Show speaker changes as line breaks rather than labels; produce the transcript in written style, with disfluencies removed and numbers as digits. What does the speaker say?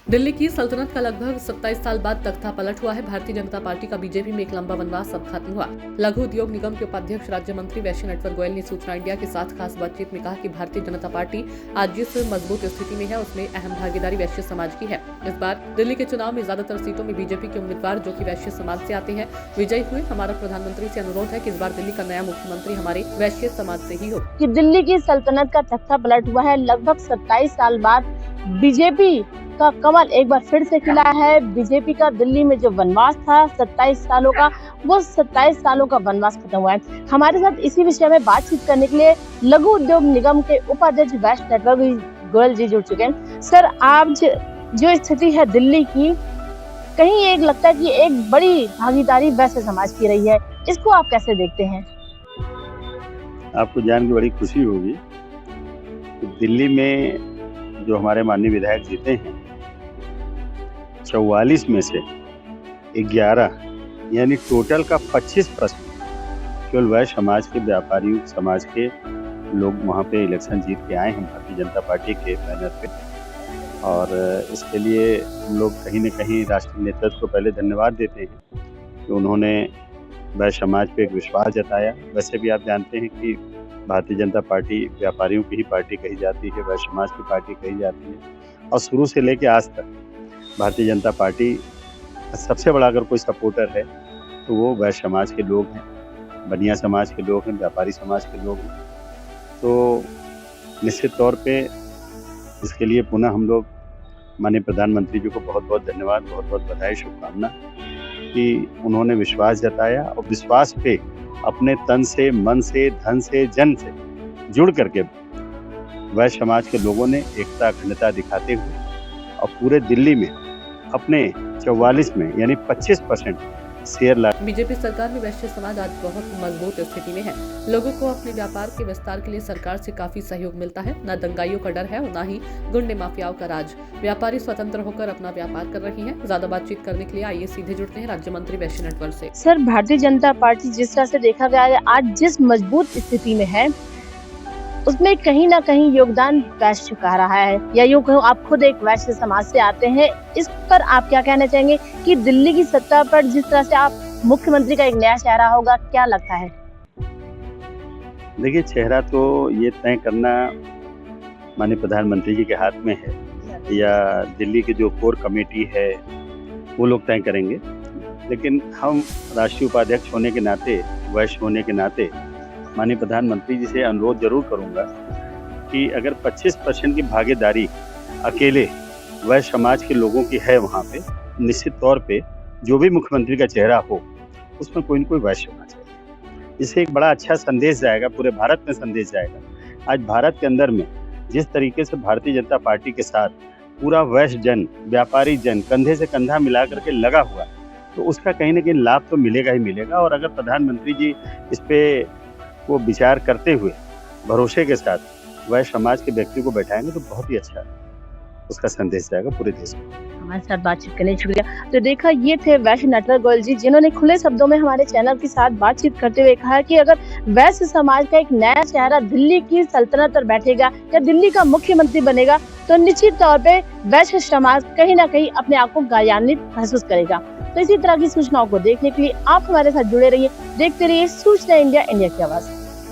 दिल्ली की सल्तनत का लगभग 27 साल बाद तख्ता पलट हुआ है। भारतीय जनता पार्टी का बीजेपी में एक लंबा वनवास अब खत्म हुआ। लघु उद्योग निगम के उपाध्यक्ष राज्य मंत्री वैश्य नटवर गोयल ने सूचना इंडिया के साथ खास बातचीत में कहा कि भारतीय जनता पार्टी आज जिस मजबूत स्थिति में है उसमें अहम भागीदारी वैश्य समाज की है। इस बार दिल्ली के चुनाव में ज्यादातर सीटों में बीजेपी के उम्मीदवार जो कि वैश्य समाज से आते हैं विजयी हुए। हमारा प्रधानमंत्री से अनुरोध है कि इस बार दिल्ली का नया मुख्यमंत्री हमारे वैश्य समाज से ही हो।
कि दिल्ली की सल्तनत का तख्ता पलट हुआ है। लगभग 27 साल बाद बीजेपी का कमल एक बार फिर से खिला है। बीजेपी का दिल्ली में जो वनवास था 27 सालों का, वो 27 सालों का वनवास खत्म हुआ है। हमारे साथ इसी विषय में बातचीत करने के लिए लघु उद्योग निगम के उपाध्यक्ष वैश्य नटवर गोयल जी जुड़ चुके हैं। सर, आज जो स्थिति है दिल्ली की, कहीं एक लगता है कि एक बड़ी भागीदारी वैश्य समाज की रही है, इसको आप कैसे देखते हैं?
आपको जान के बड़ी खुशी होगी कि दिल्ली में जो हमारे माननीय विधायक जीते हैं 44 में से 11 यानी टोटल का 25% केवल वैश्य समाज के व्यापारी समाज के लोग वहाँ पे इलेक्शन जीत के आए हैं भारतीय जनता पार्टी के बैनर पे। और इसके लिए हम लोग कहीं न कहीं राष्ट्रीय नेतृत्व को पहले धन्यवाद देते हैं कि उन्होंने वैश्य समाज पे एक विश्वास जताया। वैसे भी आप जानते हैं कि भारतीय जनता पार्टी व्यापारियों की ही पार्टी कही जाती है, वैश्य समाज की पार्टी कही जाती है। और शुरू से लेकर आज तक भारतीय जनता पार्टी सबसे बड़ा अगर कोई सपोर्टर है तो वो वैश्य समाज के लोग हैं, बनिया समाज के लोग हैं, व्यापारी समाज के लोग हैं। तो निश्चित तौर पे इसके लिए पुनः हम लोग माननीय प्रधानमंत्री जी को बहुत बहुत धन्यवाद, बहुत बहुत बधाई, शुभकामना कि उन्होंने विश्वास जताया और विश्वास पे अपने तन से, मन से, धन से, जन से जुड़ करके वैश्य समाज के लोगों ने एकता अखंडता दिखाते हुए और पूरे दिल्ली में अपने 44 में यानी 25% शेयर ला।
बीजेपी सरकार में वैश्य समाज आज बहुत मजबूत स्थिति में है। लोगों को अपने व्यापार के विस्तार के लिए सरकार से काफी सहयोग मिलता है। न दंगाइयों का डर है और न ही गुंडे माफियाओं का राज। व्यापारी स्वतंत्र होकर अपना व्यापार कर रही है। ज्यादा बातचीत करने के लिए आइए सीधे जुड़ते हैं राज्य मंत्री वैश्य नटवर से।
सर, भारतीय जनता पार्टी जिस तरह से देखा गया है आज जिस मजबूत स्थिति में है, उसमें कहीं ना कहीं योगदान वैश्य का रहा है, या यूँ कहूँ आप खुद एक वैश्य समाज से आते हैं। इस पर आप क्या कहना चाहेंगे कि दिल्ली की सत्ता पर जिस तरह से आप मुख्यमंत्री का एक नया चेहरा होगा, क्या लगता है?
देखिए, चेहरा तो ये तय करना माननीय प्रधानमंत्री जी के हाथ में है या दिल्ली की जो कोर कमेटी है वो लोग तय करेंगे। लेकिन हम राष्ट्रीय उपाध्यक्ष होने के नाते, वैश्य होने के नाते माननीय प्रधानमंत्री जी से अनुरोध जरूर करूंगा कि अगर 25% की भागीदारी अकेले वैश्य समाज के लोगों की है वहाँ पे, निश्चित तौर पे जो भी मुख्यमंत्री का चेहरा हो उसमें कोई न कोई वैश्य होना चाहिए। इससे एक बड़ा अच्छा संदेश जाएगा, पूरे भारत में संदेश जाएगा। आज भारत के अंदर में जिस तरीके से भारतीय जनता पार्टी के साथ पूरा वैश्य जन, व्यापारी जन कंधे से कंधा मिला करके लगा हुआ, तो उसका कहीं ना कहीं लाभ तो मिलेगा ही मिलेगा। और अगर प्रधानमंत्री जी इस पे वो विचार करते हुए भरोसे के साथ वैश्य समाज के व्यक्ति को बैठाएंगे तो बहुत ही अच्छा उसका संदेश जाएगा पूरे देश में।
हमारे साथ बातचीत करने शुक्रिया। तो देखा, ये थे वैश्य नटवर गोयल जी, जिन्होंने खुले शब्दों में हमारे चैनल के साथ बातचीत करते हुए कहा कि अगर वैश्य समाज का एक नया चेहरा दिल्ली की सल्तनत पर बैठेगा या दिल्ली का मुख्यमंत्री बनेगा तो निश्चित तौर पे वैश्य समाज कहीं ना कहीं अपने आप को गौरवान्वित महसूस करेगा। तो इसी तरह की सूचनाओं को देखने के लिए आप हमारे साथ जुड़े रहिए, देखते रहिए सूचना इंडिया, इंडिया की आवाज।